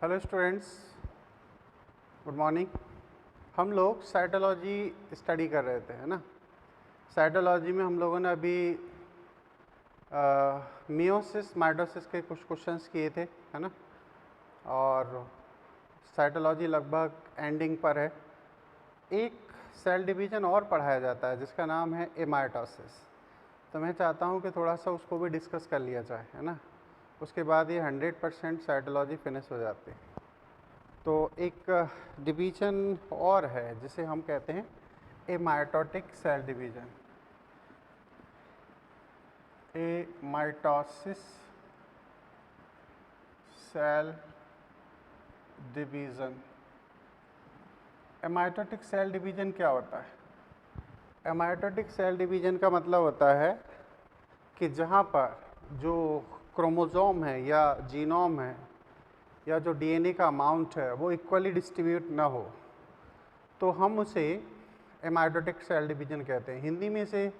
Hello students, good morning. हम लोग cytology study कर रहे थे, है ना। साइटोलॉजी में हम लोगों ने अभी मियोसिस माइटोसिस के कुछ क्वेश्चंस किए थे, है ना। और साइटोलॉजी लगभग एंडिंग पर है। एक सेल डिवीज़न और पढ़ाया जाता है जिसका नाम है एमाइटोसिस। तो मैं चाहता हूँ कि थोड़ा सा उसको भी डिस्कस कर लिया जाए, है ना। उसके बाद ये 100% साइटोलॉजी फिनिश हो जाती है। तो एक डिवीज़न और है जिसे हम कहते हैं amitotic cell division, amitosis cell division. Amitotic cell division क्या होता है? एमाइटोटिक सेल डिवीज़न का मतलब होता है कि जहाँ पर जो क्रोमोसोम है या जीनोम है या जो डीएनए का अमाउंट है वो इक्वली डिस्ट्रीब्यूट ना हो, तो हम उसे एमाइटोटिक सेल डिवीज़न कहते हैं। हिंदी में इसे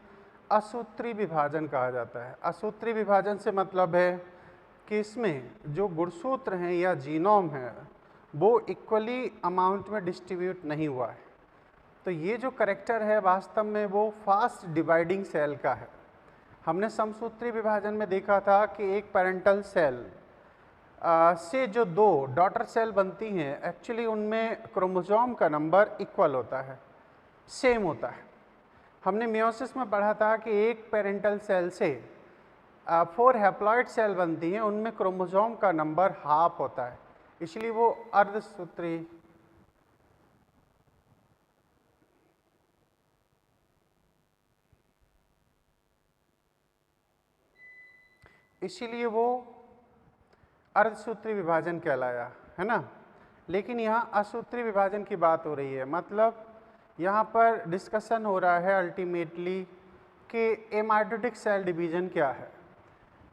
असूत्री विभाजन कहा जाता है। असूत्री विभाजन से मतलब है कि इसमें जो गुणसूत्र हैं या जीनोम है वो इक्वली अमाउंट में डिस्ट्रीब्यूट नहीं हुआ है। तो ये जो करैक्टर है वास्तव में वो फास्ट डिवाइडिंग सेल का है। हमने समसूत्री विभाजन में देखा था कि एक पेरेंटल सेल से जो दो डॉटर सेल बनती हैं, एक्चुअली उनमें क्रोमोसोम का नंबर इक्वल होता है, सेम होता है। हमने मियोसिस में पढ़ा था कि एक पेरेंटल सेल से 4 हैप्लॉइड सेल बनती हैं, उनमें क्रोमोसोम का नंबर हाफ होता है, इसलिए वो अर्धसूत्री इसीलिए वो अर्धसूत्री विभाजन कहलाया, है ना। लेकिन यहाँ असूत्री विभाजन की बात हो रही है, मतलब यहाँ पर डिस्कशन हो रहा है अल्टीमेटली कि एमाइटोटिक सेल डिवीज़न क्या है।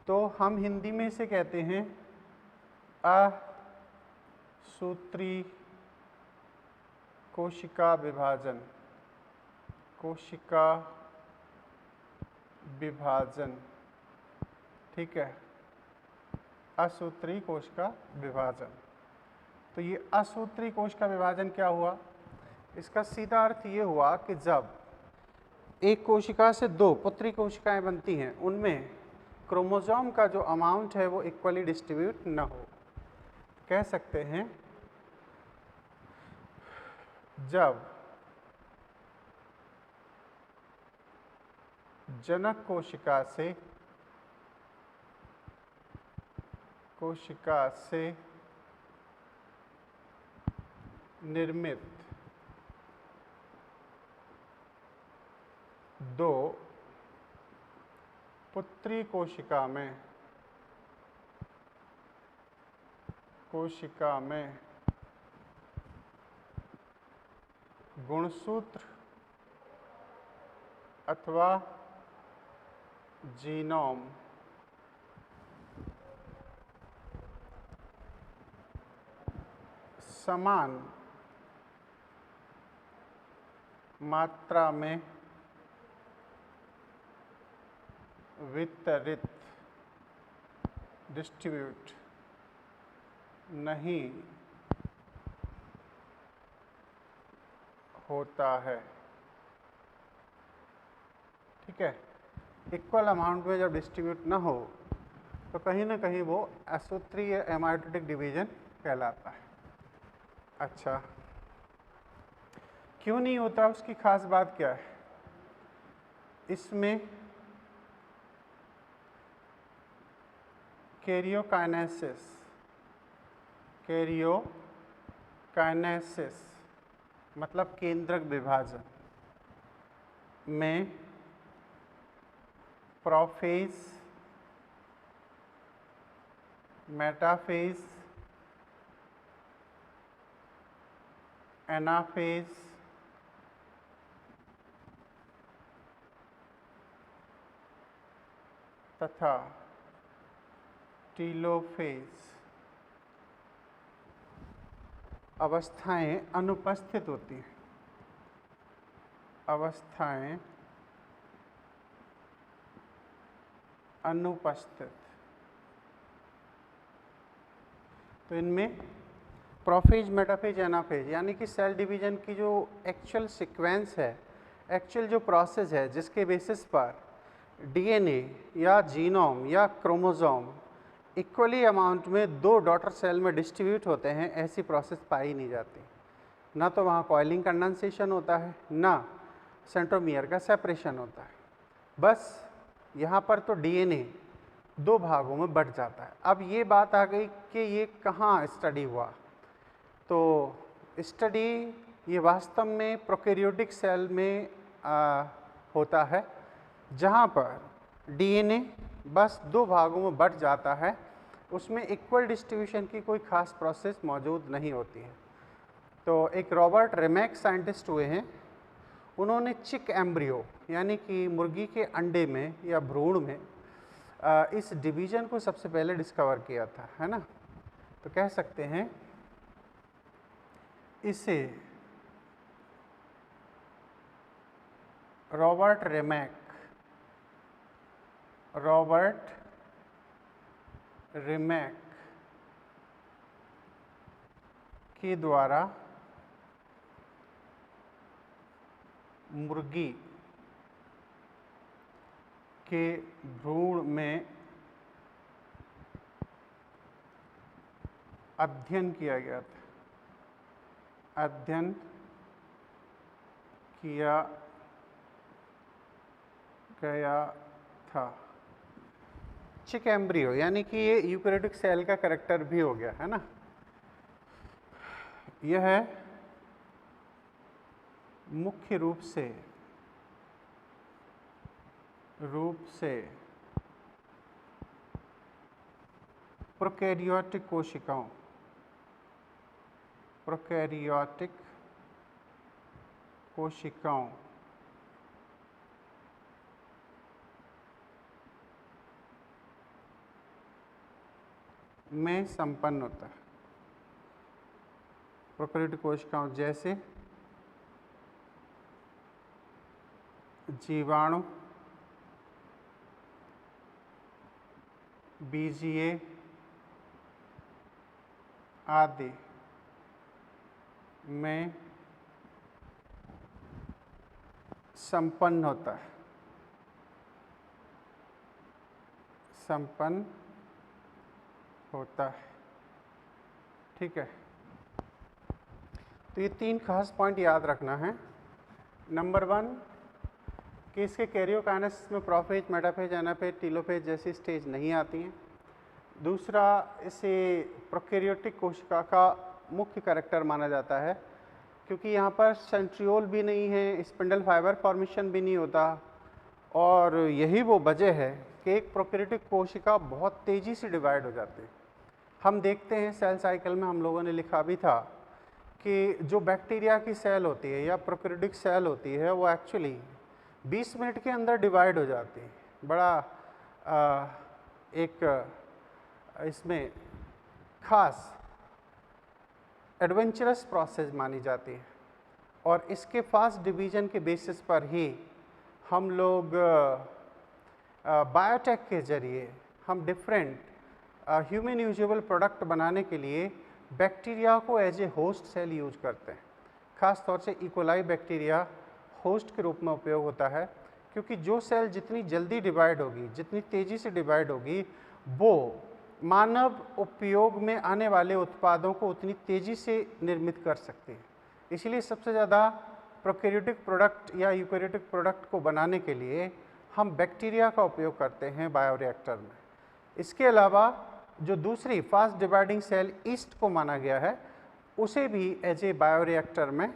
तो हम हिंदी में इसे कहते हैं असूत्री कोशिका विभाजन। कोशिका विभाजन, ठीक है, असूत्री कोशिका विभाजन। तो ये असूत्री कोशिका विभाजन क्या हुआ? इसका सीधा अर्थ ये हुआ कि जब एक कोशिका से दो पुत्री कोशिकाएं बनती हैं, उनमें क्रोमोसोम का जो अमाउंट है वो इक्वली डिस्ट्रीब्यूट न हो। कह सकते हैं जब जनक कोशिका से निर्मित दो पुत्री कोशिका में गुणसूत्र अथवा जीनोम समान मात्रा में वितरित डिस्ट्रीब्यूट नहीं होता है, ठीक है। इक्वल अमाउंट में जब डिस्ट्रीब्यूट ना हो तो कहीं ना कहीं वो असूत्री या एमाइटोटिक डिवीजन कहलाता है। अच्छा, क्यों नहीं होता, उसकी खास बात क्या है? इसमें कैरियोकाइनेसिस मतलब केंद्रक विभाजन में प्रोफेज, मेटाफेज, एनाफेज तथा टीलोफेज अवस्थाएं अनुपस्थित होती हैं। अवस्थाएं अनुपस्थित, तो इनमें प्रोफेज, मेटाफेज, एनाफेज, यानी कि सेल डिवीजन की जो एक्चुअल सीक्वेंस है, एक्चुअल जो प्रोसेस है जिसके बेसिस पर डीएनए या जीनोम या क्रोमोसोम इक्वली अमाउंट में दो डॉटर सेल में डिस्ट्रीब्यूट होते हैं, ऐसी प्रोसेस पाई नहीं जाती। ना तो वहाँ कॉइलिंग कंडेंसेशन होता है, ना सेंट्रोमियर का सेपरेशन होता है। बस यहाँ पर तो डीएनए दो भागों में बट जाता है। अब ये बात आ गई कि ये कहाँ स्टडी हुआ, तो स्टडी ये वास्तव में प्रोकैरियोटिक सेल में होता है, जहाँ पर डीएनए बस दो भागों में बट जाता है, उसमें इक्वल डिस्ट्रीब्यूशन की कोई खास प्रोसेस मौजूद नहीं होती है। तो एक रॉबर्ट रेमैक साइंटिस्ट हुए हैं, उन्होंने चिक एम्ब्रियो यानी कि मुर्गी के अंडे में या भ्रूण में इस डिवीज़न को सबसे पहले डिस्कवर किया था, है ना। तो कह सकते हैं इसे रॉबर्ट रेमैक के द्वारा मुर्गी के भ्रूण में अध्ययन किया गया था। चिक एम्ब्रियो यानी कि ये यूकैरियोटिक सेल का कैरेक्टर भी हो गया, है ना। यह मुख्य रूप से प्रोकैरियोटिक कोशिकाओं में संपन्न होता है। प्रोकैरियोटिक कोशिकाओं जैसे जीवाणु, बीजीए आदि में संपन्न होता है। ठीक है, तो ये तीन खास पॉइंट याद रखना है। नंबर 1 कि इसके कैरियोकाइनेसिस में प्रोफेज, मेटाफेज, एनाफेज, टीलोफेज जैसी स्टेज नहीं आती हैं। दूसरा, इसे प्रोकैरियोटिक कोशिका का मुख्य कैरेक्टर माना जाता है, क्योंकि यहाँ पर सेंट्रियोल भी नहीं है, स्पिंडल फाइबर फॉर्मेशन भी नहीं होता, और यही वो वजह है कि एक प्रोकैरियोटिक कोशिका बहुत तेज़ी से डिवाइड हो जाती है। हम देखते हैं सेल साइकिल में, हम लोगों ने लिखा भी था कि जो बैक्टीरिया की सेल होती है या प्रोकैरियोटिक सेल होती है, वो एक्चुअली 20 मिनट के अंदर डिवाइड हो जाती है। बड़ा एक इसमें खास एडवेंचरस प्रोसेस मानी जाती है, और इसके फास्ट डिवीज़न के बेसिस पर ही हम लोग बायोटेक के ज़रिए हम डिफरेंट ह्यूमन यूजेबल प्रोडक्ट बनाने के लिए बैक्टीरिया को as a host cell use करते हैं। ख़ास तौर से इकोलाई बैक्टीरिया होस्ट के रूप में उपयोग होता है, क्योंकि जो सेल जितनी जल्दी डिवाइड होगी, जितनी तेज़ी से डिवाइड होगी, वो मानव उपयोग में आने वाले उत्पादों को उतनी तेज़ी से निर्मित कर सकती है। इसलिए सबसे ज़्यादा प्रोकैरियोटिक प्रोडक्ट या यूकैरियोटिक प्रोडक्ट को बनाने के लिए हम बैक्टीरिया का उपयोग करते हैं बायोरिएक्टर में। इसके अलावा जो दूसरी फास्ट डिवाइडिंग सेल ईस्ट को माना गया है, उसे भी एज ए बायोरिएक्टर में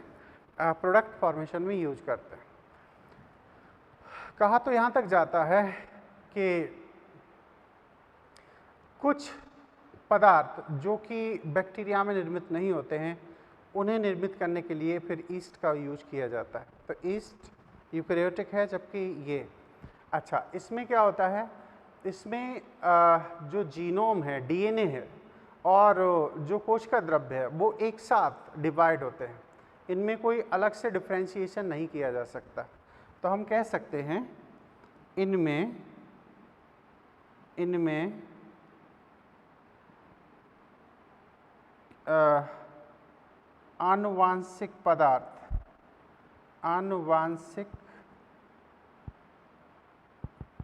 प्रोडक्ट फॉर्मेशन में यूज करते हैं। कहा तो यहाँ तक जाता है कि कुछ पदार्थ जो कि बैक्टीरिया में निर्मित नहीं होते हैं, उन्हें निर्मित करने के लिए फिर ईस्ट का यूज किया जाता है। तो ईस्ट यूकैरियोटिक है, जबकि ये अच्छा, इसमें क्या होता है, इसमें जो जीनोम है, डीएनए है, और जो कोशिका द्रव्य है, वो एक साथ डिवाइड होते हैं। इनमें कोई अलग से डिफ्रेंशिएशन नहीं किया जा सकता। तो हम कह सकते हैं इनमें आनुवांशिक पदार्थ, आनुवांशिक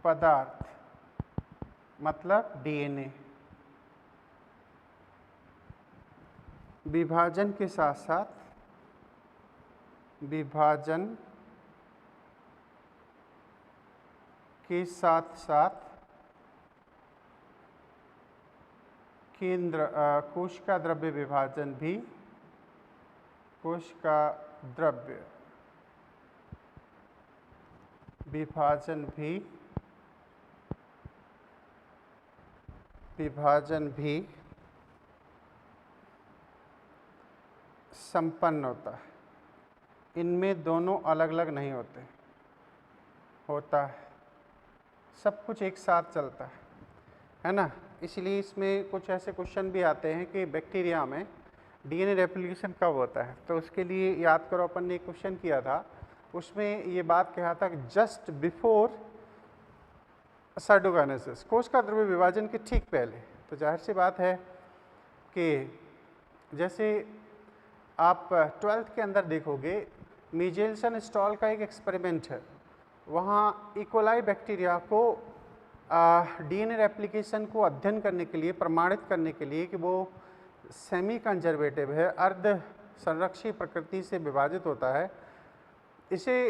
पदार्थ मतलब डीएनए, विभाजन के साथ साथ, विभाजन के साथ साथ केंद्र कोशिका द्रव्य विभाजन भी, कोशिका द्रव्य विभाजन भी संपन्न होता है। इनमें दोनों अलग अलग नहीं होता है, सब कुछ एक साथ चलता है ना। इसलिए इसमें कुछ ऐसे क्वेश्चन भी आते हैं कि बैक्टीरिया में डीएनए रेप्लिकेशन कब होता है। तो उसके लिए याद करो, अपन ने एक क्वेश्चन किया था, उसमें ये बात कहा था कि जस्ट बिफोर साइटोकाइनेसिस, कोशिका द्रव्य विभाजन के ठीक पहले। तो जाहिर सी बात है कि जैसे आप 12th के अंदर देखोगे, मिचेल्सन स्टॉल का एक एक्सपेरिमेंट है, वहाँ इकोलाई बैक्टीरिया को डीएनए रेप्लिकेशन को अध्ययन करने के लिए, प्रमाणित करने के लिए कि वो सेमी कंजर्वेटिव है, अर्ध संरक्षी प्रकृति से विभाजित होता है, इसे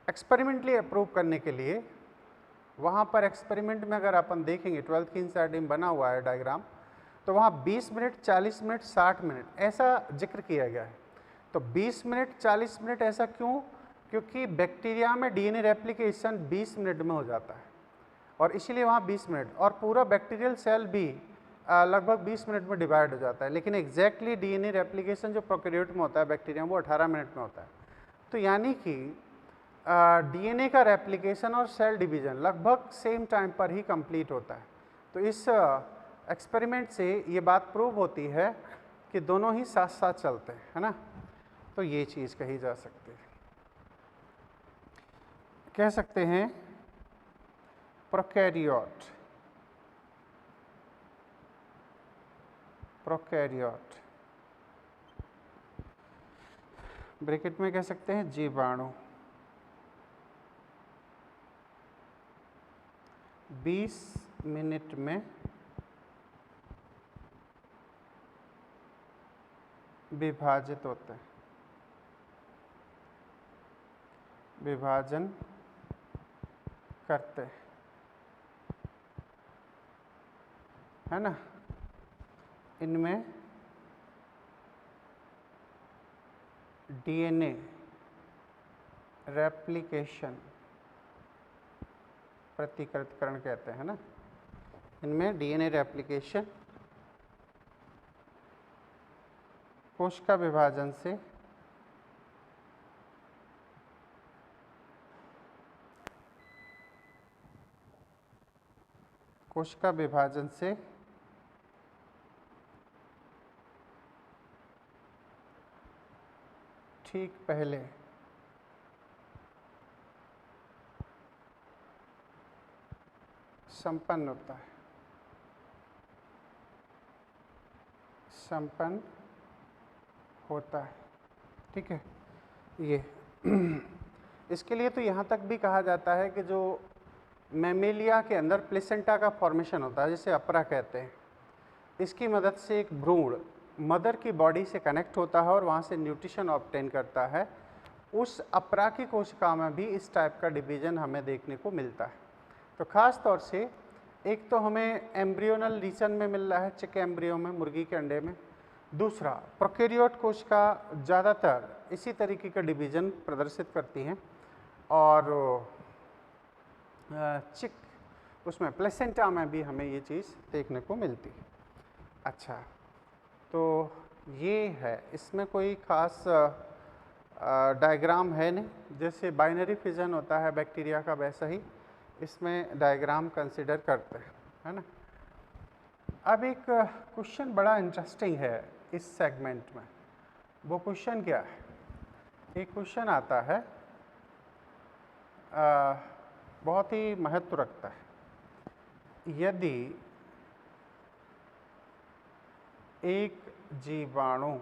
एक्सपेरिमेंटली अप्रूव करने के लिए वहाँ पर एक्सपेरिमेंट में अगर अपन देखेंगे 12th की इंसाइड में बना हुआ है डायग्राम, तो वहाँ 20 मिनट, 40 मिनट, 60 मिनट ऐसा जिक्र किया गया है। तो 20 मिनट, 40 मिनट ऐसा क्यों? क्योंकि बैक्टीरिया में डीएनए रेप्लिकेशन 20 मिनट में हो जाता है और इसीलिए वहाँ 20 मिनट, और पूरा बैक्टीरियल सेल भी लगभग 20 मिनट में डिवाइड हो जाता है। लेकिन एग्जैक्टली डीएनए रेप्लिकेशन जो प्रोकैरियोट में होता है बैक्टीरिया में, वो 18 मिनट में होता है। तो यानी कि डीएनए का रेप्लिकेशन और सेल डिवीजन लगभग सेम टाइम पर ही कंप्लीट होता है। तो इस एक्सपेरिमेंट से ये बात प्रूव होती है कि दोनों ही साथ साथ चलते हैं, है ना। तो ये चीज़ कही जा सकती है, कह सकते हैं प्रोकैरियोट, प्रोकैरियोट ब्रैकेट में कह सकते हैं जीवाणु। 20 मिनट में विभाजित होते हैं, विभाजन करते हैं, है ना। इनमें डीएनए रेप्लिकेशन, प्रतिकृतिकरण कहते हैं ना, इनमें डीएनए रेप्लिकेशन कोशिका विभाजन से ठीक पहले संपन्न होता है, संपन्न होता है, ठीक है। ये इसके लिए तो यहाँ तक भी कहा जाता है कि जो मैमेलिया के अंदर प्लेसेंटा का फॉर्मेशन होता है, जिसे अपरा कहते हैं, इसकी मदद से एक भ्रूण मदर की बॉडी से कनेक्ट होता है और वहाँ से न्यूट्रिशन ऑब्टेन करता है। उस अपरा की कोशिका में भी इस टाइप का डिवीजन हमें देखने को मिलता है। तो ख़ास तौर से एक तो हमें एम्ब्रियोनल रीजन में मिल रहा है, चिक एम्ब्रियो में, मुर्गी के अंडे में। दूसरा, प्रोकैरियोट कोशिका ज़्यादातर इसी तरीके का डिवीजन प्रदर्शित करती हैं और चिक उसमें प्लेसेंटा में भी हमें ये चीज़ देखने को मिलती है। अच्छा, तो ये है, इसमें कोई ख़ास डायग्राम है नहीं। जैसे बाइनरी फिजन होता है बैक्टीरिया का, वैसा ही इसमें डायग्राम कंसिडर करते हैं, है ना। अब एक क्वेश्चन बड़ा इंटरेस्टिंग है इस सेगमेंट में। वो क्वेश्चन क्या है? एक क्वेश्चन आता है, बहुत ही महत्व रखता है। यदि एक जीवाणु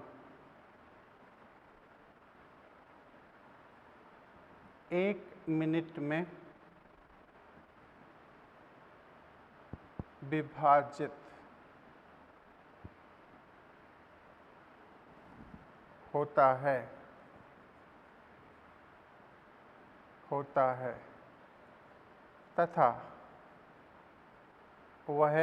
1 मिनट में विभाजित होता है तथा वह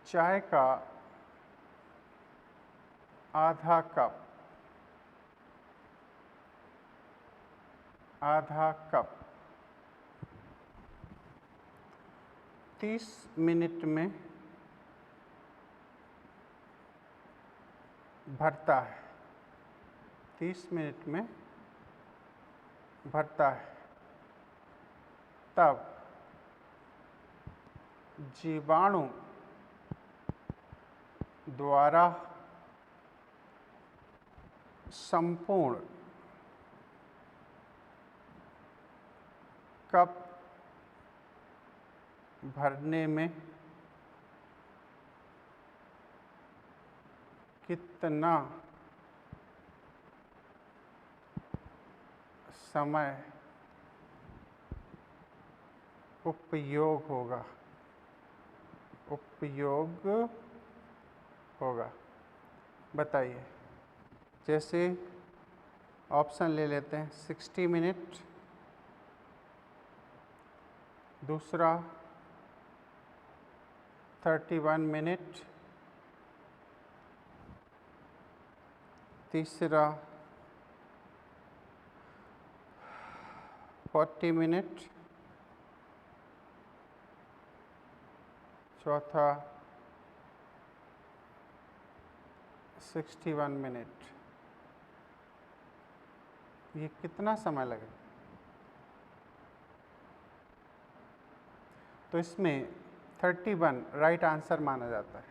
चाय का आधा कप 30 मिनट में भरता है, 30 मिनट में भरता है, तब जीवाणु द्वारा संपूर्ण कप भरने में कितना समय उपयोग होगा बताइए। जैसे ऑप्शन ले लेते हैं, 60 मिनट, दूसरा 31 मिनट, तीसरा 40 मिनट, चौथा 61 मिनट। ये कितना समय लगेगा? तो इसमें 31 राइट आंसर माना जाता है।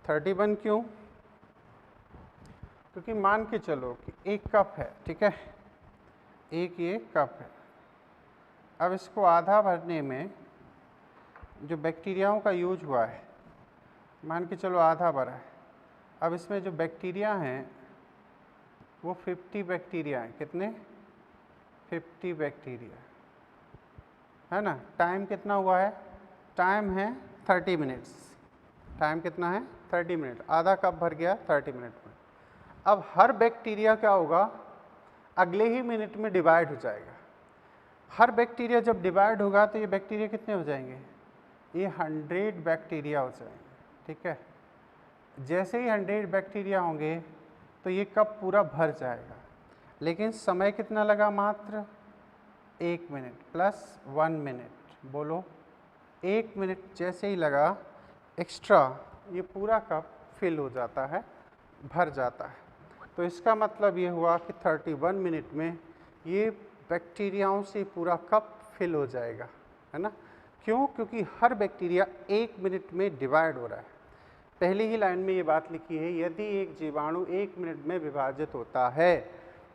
31 क्यों? क्योंकि मान के चलो कि एक कप है, ठीक है, एक ये कप है। अब इसको आधा भरने में जो बैक्टीरियाओं का यूज हुआ है, मान के चलो आधा भरा है। अब इसमें जो बैक्टीरिया हैं वो 50 बैक्टीरिया हैं। कितने? 50 बैक्टीरिया, है ना। टाइम कितना हुआ है? टाइम है 30 मिनट्स। टाइम कितना है? 30 मिनट। आधा कप भर गया 30 मिनट में। अब हर बैक्टीरिया क्या होगा? अगले ही मिनट में डिवाइड हो जाएगा। हर बैक्टीरिया जब डिवाइड होगा तो ये बैक्टीरिया कितने हो जाएंगे? ये 100 बैक्टीरिया हो जाएंगे, ठीक है। जैसे ही 100 बैक्टीरिया होंगे तो ये कप पूरा भर जाएगा। लेकिन समय कितना लगा? मात्र 1 मिनट प्लस 1 मिनट। बोलो, 1 मिनट जैसे ही लगा एक्स्ट्रा, ये पूरा कप फिल हो जाता है, भर जाता है। तो इसका मतलब ये हुआ कि 31 मिनट में ये बैक्टीरियाओं से पूरा कप फिल हो जाएगा, है ना। क्यों? क्योंकि हर बैक्टीरिया 1 मिनट में डिवाइड हो रहा है। पहली ही लाइन में ये बात लिखी है, यदि एक जीवाणु 1 मिनट में विभाजित होता है,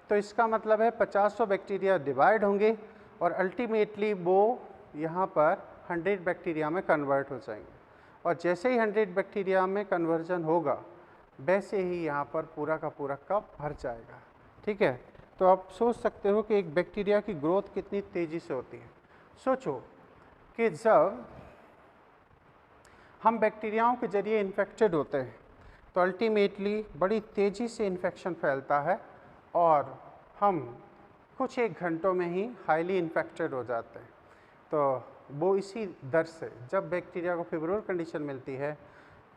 तो इसका मतलब है 50 बैक्टीरिया डिवाइड होंगे और अल्टीमेटली वो यहाँ पर 100 बैक्टीरिया में कन्वर्ट हो जाएंगे। और जैसे ही 100 बैक्टीरिया में कन्वर्जन होगा, वैसे ही यहाँ पर पूरा का पूरा कप भर जाएगा, ठीक है। तो आप सोच सकते हो कि एक बैक्टीरिया की ग्रोथ कितनी तेज़ी से होती है। सोचो कि जब हम बैक्टीरियाओं के जरिए इन्फेक्टेड होते हैं तो अल्टीमेटली बड़ी तेज़ी से इन्फेक्शन फैलता है और हम कुछ एक घंटों में ही हाईली इन्फेक्टेड हो जाते हैं। तो वो इसी दर से जब बैक्टीरिया को फेवरेबल कंडीशन मिलती है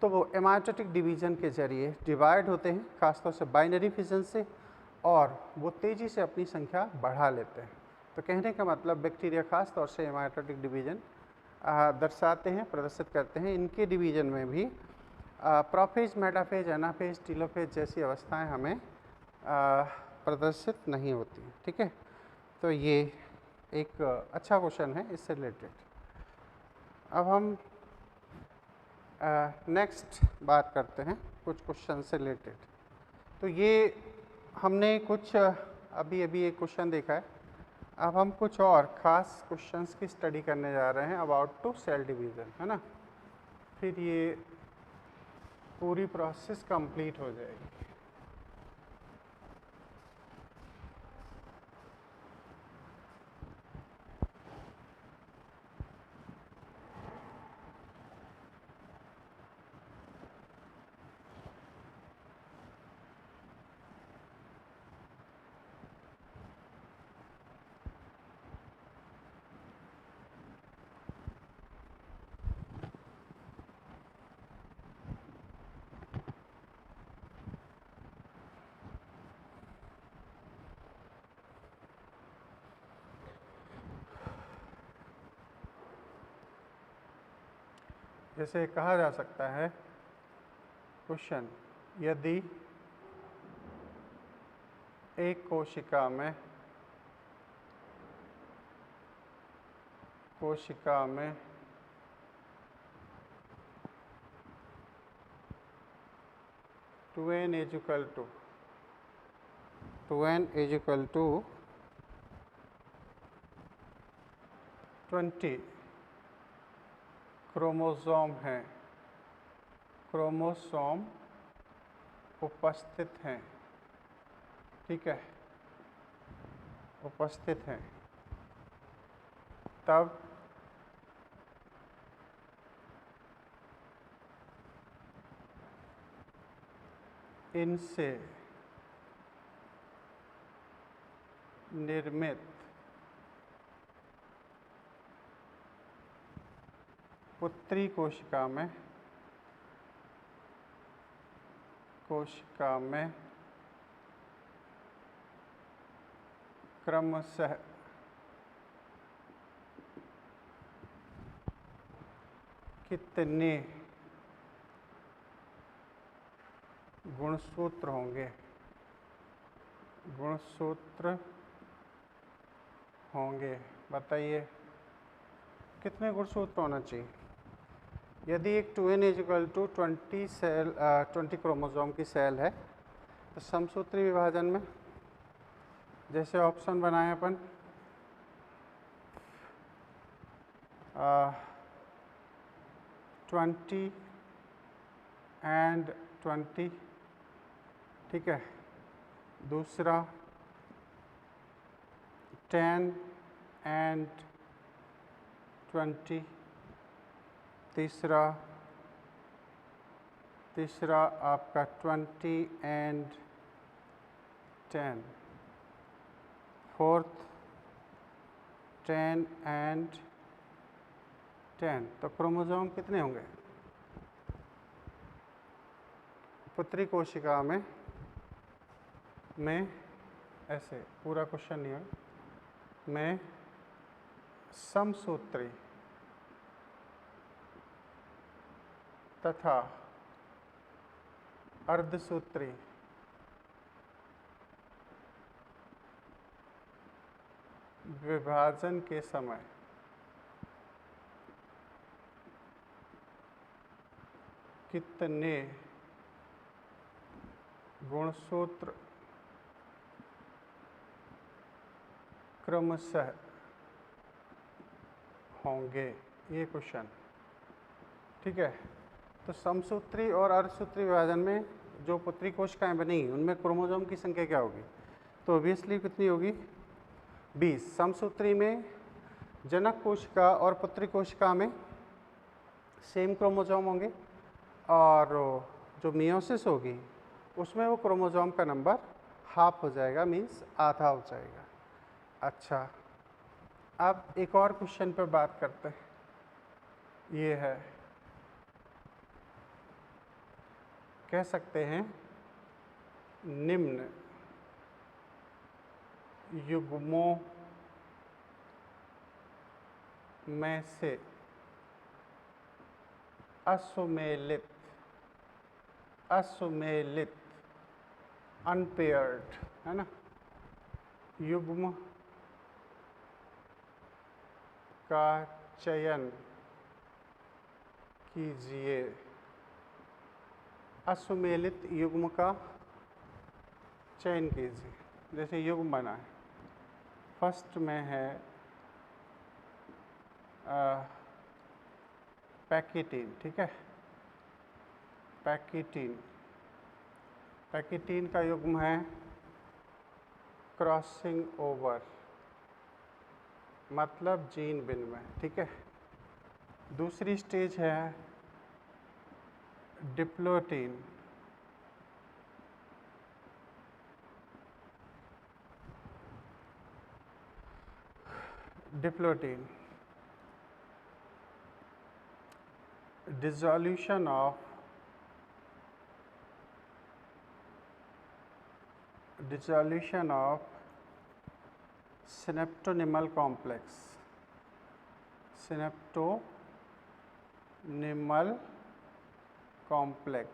तो वो एमाइटोटिक डिवीज़न के जरिए डिवाइड होते हैं, खासतौर से बाइनरी फिजन से, और वो तेज़ी से अपनी संख्या बढ़ा लेते हैं। तो कहने का मतलब बैक्टीरिया खास तौर से एमाइटोटिक डिवीज़न दर्शाते हैं, प्रदर्शित करते हैं। इनके डिवीज़न में भी प्रोफेज, मेटाफेज, एनाफेज, टीलोफेज जैसी अवस्थाएं हमें प्रदर्शित नहीं होती, ठीक है। तो ये एक अच्छा क्वेश्चन है इससे रिलेटेड। अब हम नेक्स्ट बात करते हैं कुछ क्वेश्चन से रिलेटेड। तो ये हमने कुछ अभी एक क्वेश्चन देखा है। अब हम कुछ और ख़ास क्वेश्चंस की स्टडी करने जा रहे हैं अबाउट टू सेल डिवीज़न, है ना। फिर ये पूरी प्रोसेस कंप्लीट हो जाएगी। जैसे कहा जा सकता है क्वेश्चन, यदि एक कोशिका में 2n is equal to 20 chromosome हैं, क्रोमोसोम उपस्थित हैं, ठीक है, उपस्थित हैं, तब इनसे निर्मित पुत्री कोशिका में क्रमशः कितने गुणसूत्र होंगे, बताइए कितने गुणसूत्र होना चाहिए। यदि एक 2n = 20 क्रोमोसोम की सेल है तो समसूत्री विभाजन में जैसे ऑप्शन बनाए अपन 20 and 20, ठीक है, दूसरा 10 and 20, तीसरा आपका 20 and 10, फोर्थ 10 and 10। तो क्रोमोसोम कितने होंगे पुत्री कोशिका में ऐसे पूरा क्वेश्चन नहीं है, में समसूत्री तथा अर्धसूत्री विभाजन के समय कितने गुणसूत्र क्रमशः होंगे, ये क्वेश्चन, ठीक है। तो समसूत्री और अर्धसूत्री विभाजन में जो पुत्री कोशिकाएं बनेंगी उनमें क्रोमोसोम की संख्या क्या होगी, तो ऑब्वियसली कितनी होगी 20। समसूत्री में जनक कोशिका और पुत्री कोशिका में सेम क्रोमोसोम होंगे और जो मियोसिस होगी उसमें वो क्रोमोसोम का नंबर हाफ हो जाएगा, मीन्स आधा हो जाएगा। अच्छा, अब एक और क्वेश्चन पर बात करते हैं, ये है, कह सकते हैं निम्न युग्मों में से असुमेलित अनपेयर्ड, है ना, युग्म का चयन कीजिए। असुमेलित युग्म का चयन कीजिए। जैसे युग्म बना है, फर्स्ट में है पैकेटीन, ठीक है, पैकिटीन। पैकिटीन का युग्म है क्रॉसिंग ओवर, मतलब जीन विनिमय। ठीक है। दूसरी स्टेज है diplotene. Diplotene dissolution of synaptonymal complex, synaptonymal complex,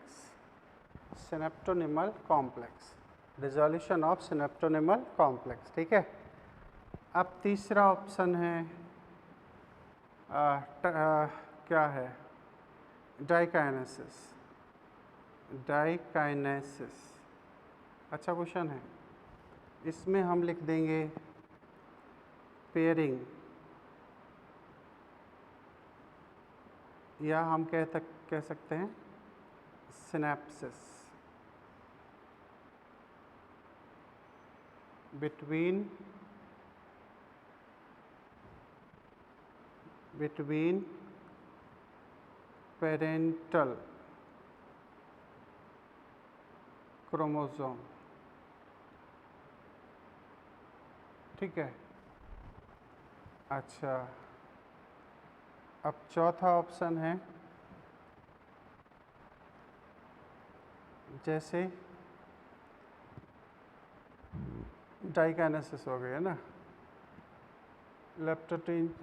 synaptonymal complex, dissolution of synaptonymal complex। ठीक है। अब तीसरा ऑप्शन है क्या है, डाइकाइनेसिस। डाइकाइनेसिस अच्छा क्वेश्चन है। इसमें हम लिख देंगे पेयरिंग, या हम कह सकते हैं सिनेप्सिस between पेरेंटल क्रोमोसोम। ठीक है। अच्छा, अब चौथा ऑप्शन है, जैसे डाइकाइनेसिस हो गई है ना, लेप्टोटीन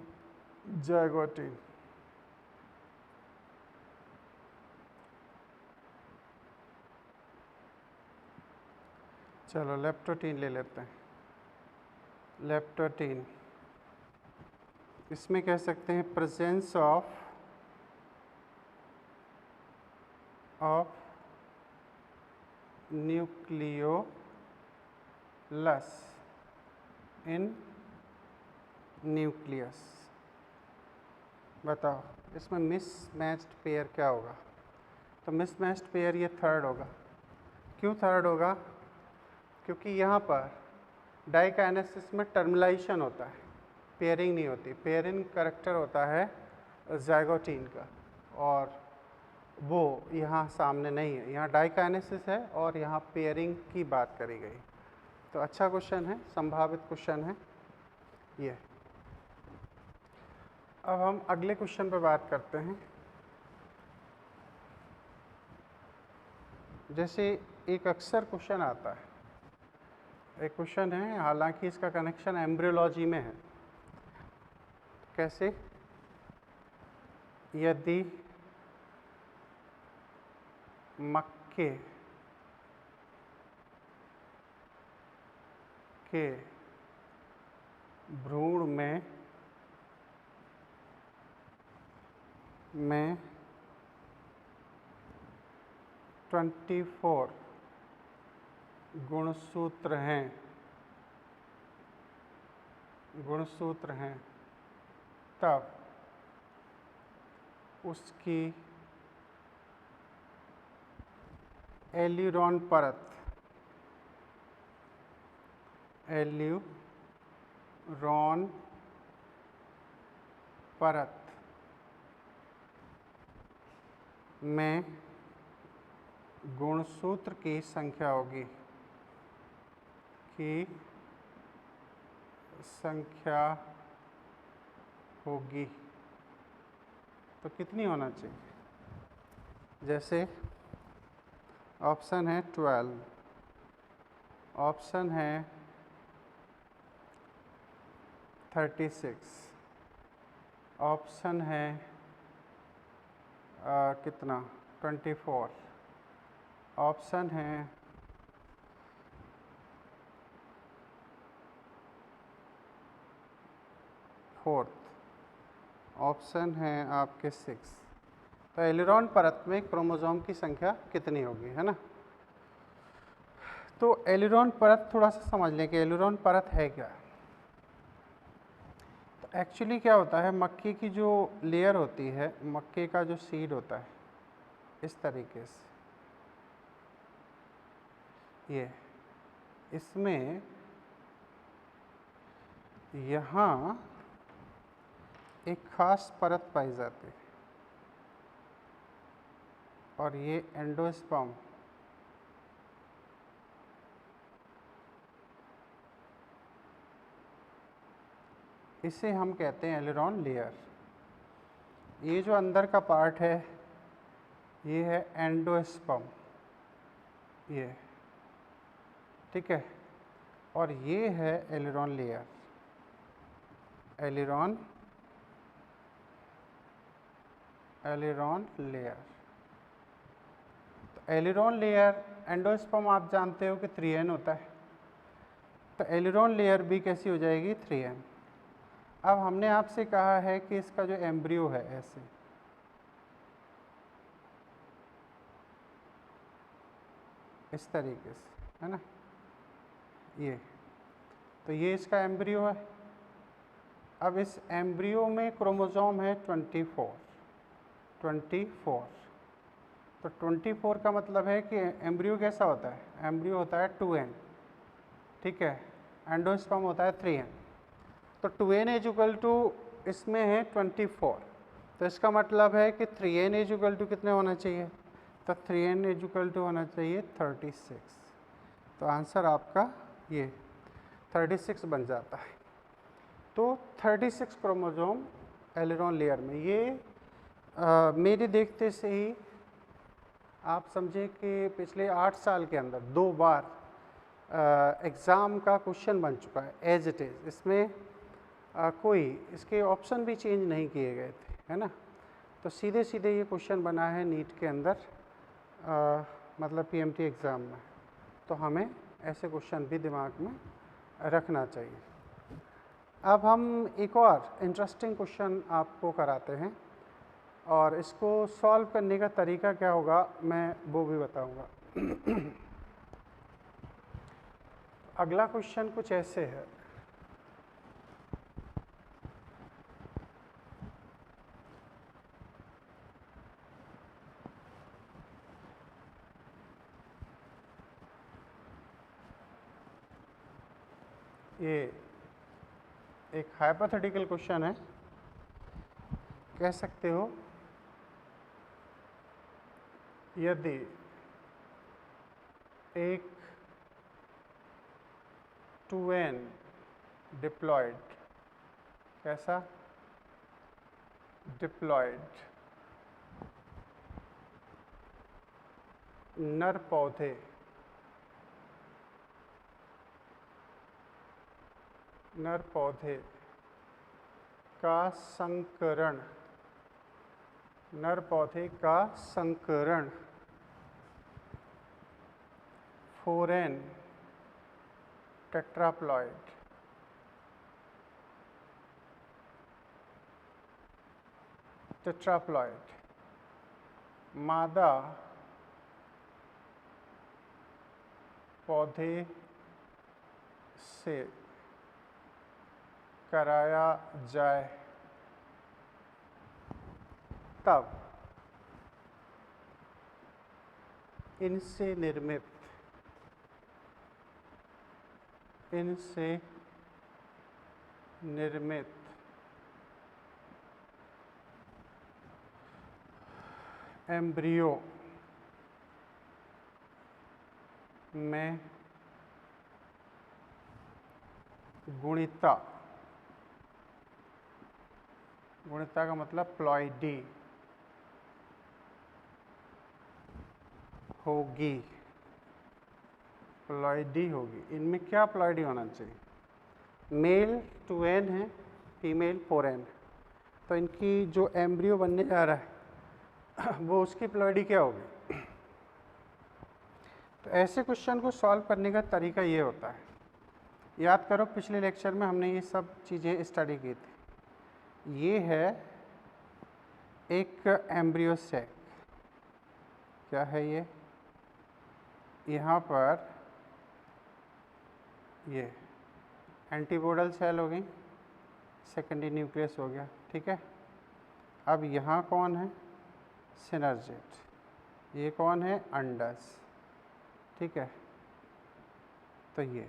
जाइगोटीन। चलो लेप्टोटीन ले लेते हैं। लेप्टोटीन, इसमें कह सकते हैं presence of nucleolus in nucleus. बताओ इसमें मिसमैच्ड पेयर क्या होगा? तो मिसमैच्ड पेयर ये थर्ड होगा। क्यों थर्ड होगा? क्योंकि यहाँ पर डाइकाइनेसिस में टर्मिलाइजेशन होता है, पेयरिंग नहीं होती। पेयरिंग करैक्टर होता है जाइगोटीन का, और वो यहाँ सामने नहीं है। यहाँ डाइकाइनेसिस है और यहाँ पेयरिंग की बात करी गई। तो अच्छा क्वेश्चन है, संभावित क्वेश्चन है ये। अब हम अगले क्वेश्चन पर बात करते हैं। जैसे एक अक्सर क्वेश्चन आता है, एक क्वेश्चन है, हालांकि इसका कनेक्शन एम्ब्रियोलॉजी में है। कैसे? यदि मक्के के भ्रूण में 24 गुणसूत्र हैं, तब उसकी एल्यूरॉन परत में गुणसूत्र की संख्या होगी तो कितनी होना चाहिए? जैसे ऑप्शन है 12, ऑप्शन है 36, ऑप्शन है कितना 24, ऑप्शन है 4, ऑप्शन है आपके 6। तो एल्यूरॉन परत में क्रोमोसोम की संख्या कितनी होगी, है ना? तो एल्यूरॉन परत थोड़ा सा समझ लें कि एल्यूरॉन परत है क्या। तो एक्चुअली क्या होता है, मक्के की जो लेयर होती है, मक्के का जो सीड होता है, इस तरीके से ये इसमें यहाँ एक खास परत पाई जाती है और ये एंडोस्पर्म इसे हम कहते हैं एलेरॉन लेयर। ये जो अंदर का पार्ट है ये है एंडोस्पर्म, ये ठीक है, और ये है एलेरॉन लेयर। Aileron layer. तो एलेरॉन लेयर, एंडोस्पर्म आप जानते हो कि 3n होता है, तो एलेरॉन लेयर भी कैसी हो जाएगी 3n। अब हमने आपसे कहा है कि इसका जो एम्ब्रियो है ऐसे, इस तरीके से है ना, ये तो ये इसका एम्ब्रियो है। अब इस एम्ब्रियो में क्रोमोसोम है 24। तो 24 का मतलब है कि एम्ब्रियो कैसा होता है, एम्ब्रियो होता है 2n, ठीक है, एंडोस्पर्म होता है 3n। तो 2n इज इक्वल टू इसमें है 24, तो इसका मतलब है कि 3n इज इक्वल टू कितने होना चाहिए, तो 3n इज इक्वल टू होना चाहिए 36। तो आंसर आपका ये 36 बन जाता है। तो 36 क्रोमोसोम एलेरॉन लेयर में, ये मेरे देखते से ही आप समझे कि पिछले 8 साल के अंदर 2 बार एग्ज़ाम का क्वेश्चन बन चुका है एज इट इज़। इसमें कोई इसके ऑप्शन भी चेंज नहीं किए गए थे, है ना, तो सीधे सीधे ये क्वेश्चन बना है नीट के अंदर, मतलब पीएमटी एग्ज़ाम में। तो हमें ऐसे क्वेश्चन भी दिमाग में रखना चाहिए। अब हम एक और इंटरेस्टिंग क्वेश्चन आपको कराते हैं और इसको सॉल्व करने का तरीका क्या होगा मैं वो भी बताऊंगा। अगला क्वेश्चन कुछ ऐसे है, ये एक हाइपोथेटिकल क्वेश्चन है, कह सकते हो यदि एक 2n डिप्लॉयड, कैसा डिप्लॉयड नर पौधे का संकरण, नर पौधे का संकरण 4n टेट्राप्लॉयड मादा पौधे से कराया जाए तब इनसे निर्मित एम्ब्रियो में गुणिता का मतलब प्लॉइडी होगी, इनमें क्या प्लॉइडी होना चाहिए, मेल 2n है, फीमेल 4n, तो इनकी जो एम्ब्रियो बनने जा रहा है वो उसकी प्लॉइडी क्या होगी। तो ऐसे क्वेश्चन को सॉल्व करने का तरीका ये होता है, याद करो पिछले लेक्चर में हमने ये सब चीज़ें स्टडी की थी। ये है एक एम्ब्रियो सैक, क्या है ये, यहाँ पर ये एंटीपोडल सेल हो गई, सेकेंडरी न्यूक्लियस हो गया, ठीक है। अब यहाँ कौन है, सिनर्जिड, ये कौन है, अंडस, ठीक है। तो ये,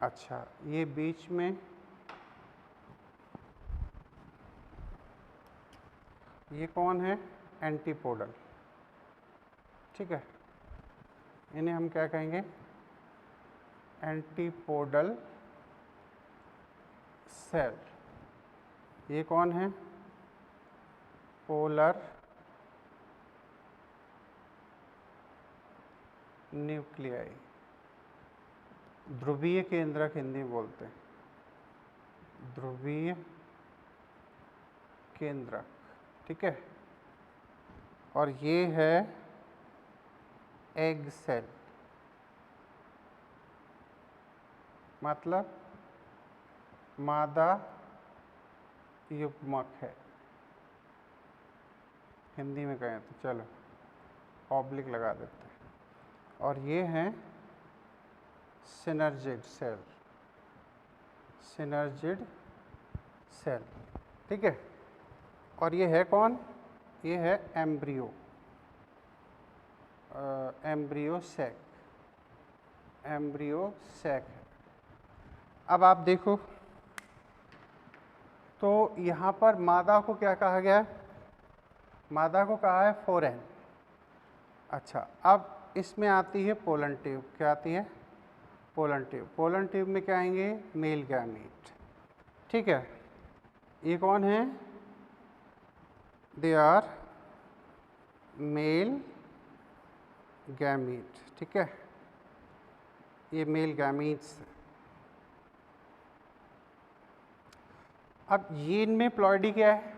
अच्छा ये बीच में ये कौन है, एंटीपोडल, ठीक है, इन्हें हम क्या कहेंगे, एंटीपोडल सेल। ये कौन है, पोलर न्यूक्लियाई, ध्रुवीय केंद्रक हिंदी में बोलते हैं, ध्रुवीय केंद्रक, ठीक है। और ये है एग सेल, मतलब मादा युग्मक है, हिंदी में कहें तो, चलो ऑब्लिक लगा देते हैं। और ये हैं सिनर्जिड सेल, सिनर्जिड सेल, ठीक है। और ये है कौन, ये है embryo, embryo sac, embryo sac है। अब आप देखो तो यहाँ पर मादा को क्या कहा गया है, मादा को कहा है फोरेन। अच्छा, अब इसमें आती है पोलन ट्यूब, क्या आती है, पोलन ट्यूब। पोलन ट्यूब में क्या आएंगे, मेल गैमीट, ठीक है। ये कौन है, दे आर मेल गैमीट, ठीक है, ये मेल गैमीट्स। अब ये इनमें प्लॉइडी क्या है,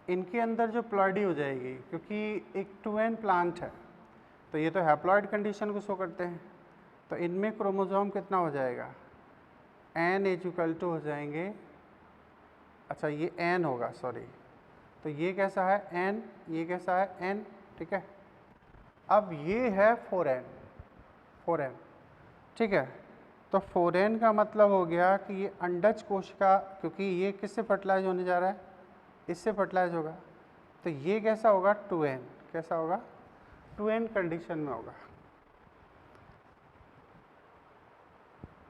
इनके अंदर जो प्लॉइडी हो जाएगी, क्योंकि एक 2n प्लांट है तो ये तो हैप्लॉइड कंडीशन को शो करते हैं, तो इनमें क्रोमोसोम कितना हो जाएगा, n = हो जाएंगे, अच्छा ये n होगा, सॉरी, तो ये कैसा है n, ये कैसा है n, ठीक है। अब ये है 4n, 4n, ठीक है। तो 4n का मतलब हो गया कि ये अंडज कोशिका, क्योंकि ये किससे फर्टिलाइज होने जा रहा है, इससे फर्टिलाइज होगा, तो ये कैसा होगा 2n, कैसा होगा 2n कंडीशन में होगा,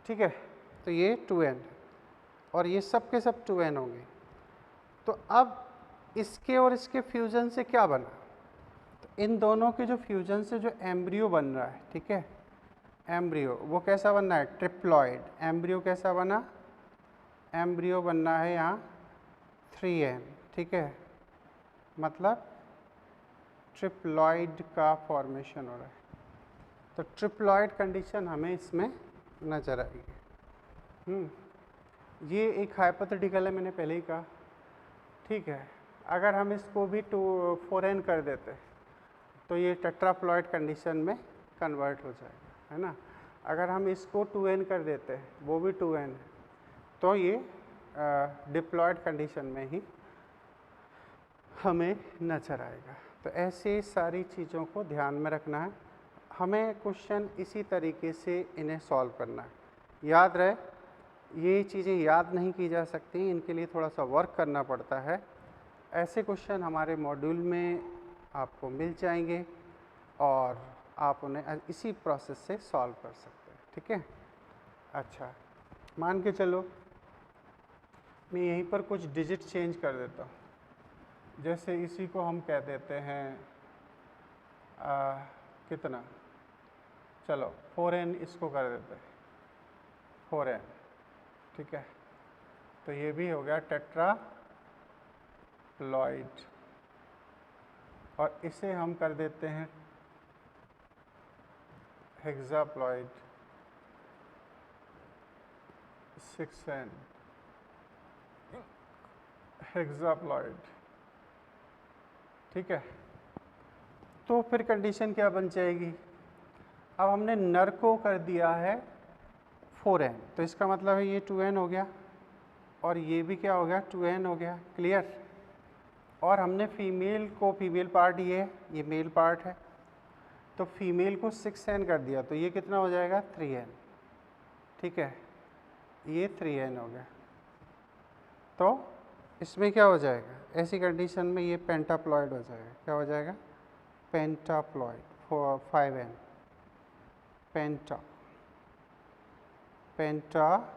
ठीक है। तो ये 2n और ये सब के सब 2n होंगे। तो अब इसके और इसके फ्यूजन से क्या बना, तो इन दोनों के जो फ्यूजन से जो एम्ब्रियो बन रहा है, ठीक है, एम्ब्रियो वो कैसा बनना है, ट्रिप्लॉइड। एम्ब्रियो कैसा बना, एम्ब्रियो बनना है यहाँ 3n, ठीक है, मतलब ट्रिप्लॉइड का फॉर्मेशन हो रहा है। तो ट्रिप्लॉइड कंडीशन हमें इसमें नजर आएगी। ये एक हाइपोथेटिकल है, मैंने पहले ही कहा, ठीक है। अगर हम इसको भी 4n कर देते तो ये टेट्राप्लॉइड कंडीशन में कन्वर्ट हो जाएगा, है ना। अगर हम इसको 2n कर देते हैं, वो भी 2n है, तो ये डिप्लॉइड कंडीशन में ही हमें नजर आएगा। तो ऐसे सारी चीज़ों को ध्यान में रखना है, हमें क्वेश्चन इसी तरीके से इन्हें सॉल्व करना है। याद रहे, ये चीज़ें याद नहीं की जा सकती, इनके लिए थोड़ा सा वर्क करना पड़ता है। ऐसे क्वेश्चन हमारे मॉड्यूल में आपको मिल जाएंगे और आप उन्हें इसी प्रोसेस से सॉल्व कर सकते हैं, ठीक है। अच्छा, मान के चलो मैं यहीं पर कुछ डिजिट चेंज कर देता हूँ, जैसे इसी को हम कह देते हैं कितना, चलो 4n इसको कर देते हैं 4n, ठीक है। तो ये भी हो गया टेट्राप्लॉइड, और इसे हम कर देते हैं हेक्साप्लॉइड 6n, हेक्साप्लॉइड, ठीक है। तो फिर कंडीशन क्या बन जाएगी, अब हमने नर को कर दिया है 4n, तो इसका मतलब है ये 2n हो गया और ये भी क्या हो गया 2n हो गया, क्लियर। और हमने फीमेल को, फीमेल पार्ट ये मेल पार्ट है, तो फीमेल को 6n कर दिया, तो ये कितना हो जाएगा 3n, ठीक है, ये 3n हो गया। तो इसमें क्या हो जाएगा, ऐसी कंडीशन में ये पेंटाप्लॉइड हो जाएगा, क्या हो जाएगा पेंटाप्लॉइड 5n, पेंटाप्लॉइड।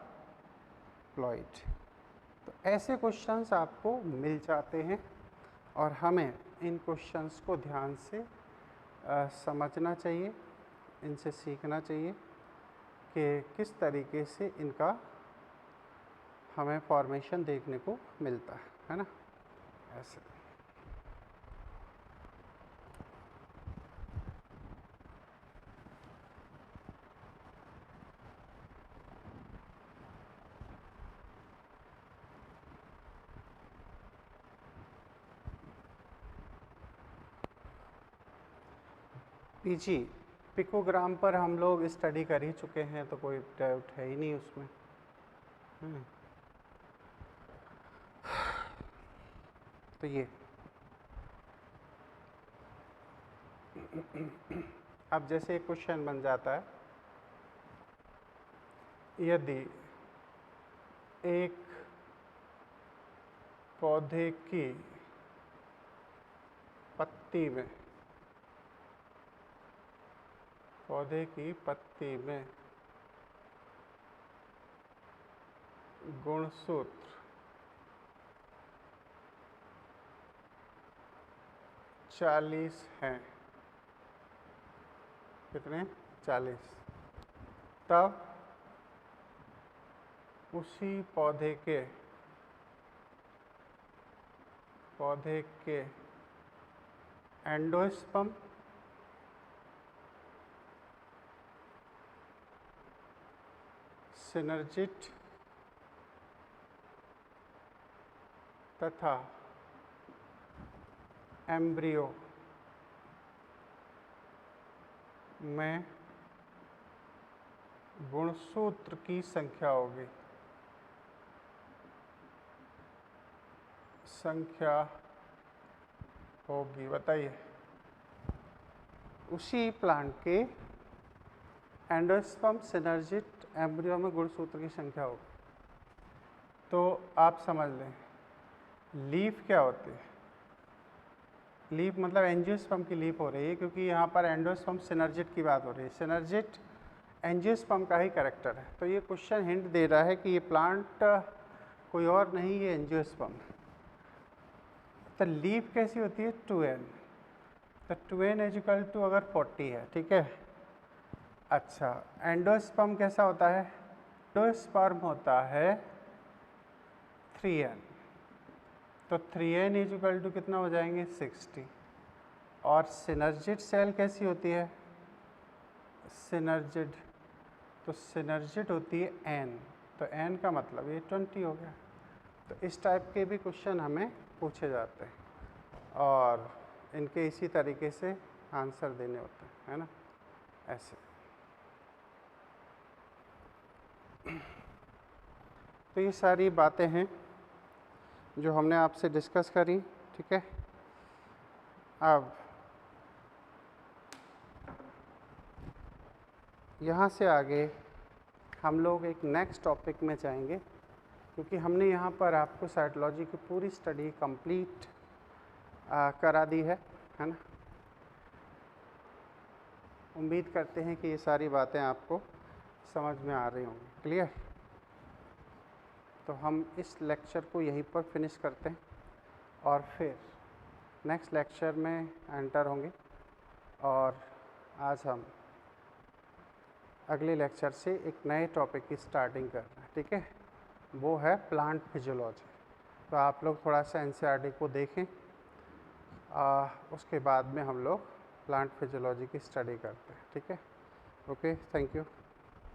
तो ऐसे क्वेश्चंस आपको मिल जाते हैं और हमें इन क्वेश्चंस को ध्यान से समझना चाहिए, इनसे सीखना चाहिए कि किस तरीके से इनका हमें फॉर्मेशन देखने को मिलता है ना, ऐसे। पीजी पिकोग्राम पर हम लोग स्टडी कर ही चुके हैं, तो कोई डाउट है ही नहीं उसमें। तो ये अब जैसे एक क्वेश्चन बन जाता है, यदि एक पौधे की पत्ती में गुणसूत्र 40 हैं, कितने? 40। तब उसी पौधे के एंडोस्पर्म सिनर्जिड तथा एम्ब्रियो में गुणसूत्र की संख्या होगी। बताइए, उसी प्लांट के एंडोस्पर्म सिनर्जिड एम्ब्रियो में गुणसूत्र की संख्या होगी। तो आप समझ लें, लीफ क्या होती है? लीफ मतलब एंजियोस्पर्म की लीफ हो रही है, क्योंकि यहाँ पर एंडोस्पर्म सिनर्जिड की बात हो रही है। सिनर्जिड एंजियोस्पर्म का ही कैरेक्टर है। तो ये क्वेश्चन हिंट दे रहा है कि ये प्लांट कोई और नहीं, ये एंजियोस्पर्म। तो लीफ कैसी होती है? 2n। तो 2n इक्वल टू अगर 40 है, ठीक है। अच्छा, एंडोस्पर्म कैसा होता है? एंडोस्पर्म होता है 3n। तो 3n इक्वल टू कितना हो जाएंगे? 60। और सिनर्जिड सेल कैसी होती है? सिनर्जिड, तो सिनर्जिड होती है n। तो n का मतलब ये 20 हो गया। तो इस टाइप के भी क्वेश्चन हमें पूछे जाते हैं और इनके इसी तरीके से आंसर देने होते हैं, है ना, ऐसे। तो ये सारी बातें हैं जो हमने आपसे डिस्कस करी, ठीक है। अब यहाँ से आगे हम लोग एक नेक्स्ट टॉपिक में जाएंगे, क्योंकि हमने यहाँ पर आपको साइटोलॉजी की पूरी स्टडी कंप्लीट करा दी है ना। उम्मीद करते हैं कि ये सारी बातें आपको समझ में आ रही होंगी। क्लियर? तो हम इस लेक्चर को यहीं पर फिनिश करते हैं और फिर नेक्स्ट लेक्चर में एंटर होंगे। और आज हम अगले लेक्चर से एक नए टॉपिक की स्टार्टिंग कर रहे हैं, ठीक है। वो है प्लांट फिजियोलॉजी। तो आप लोग थोड़ा सा एनसीईआरटी को देखें, उसके बाद में हम लोग प्लांट फिजियोलॉजी की स्टडी करते हैं, ठीक है। Okay, thank you.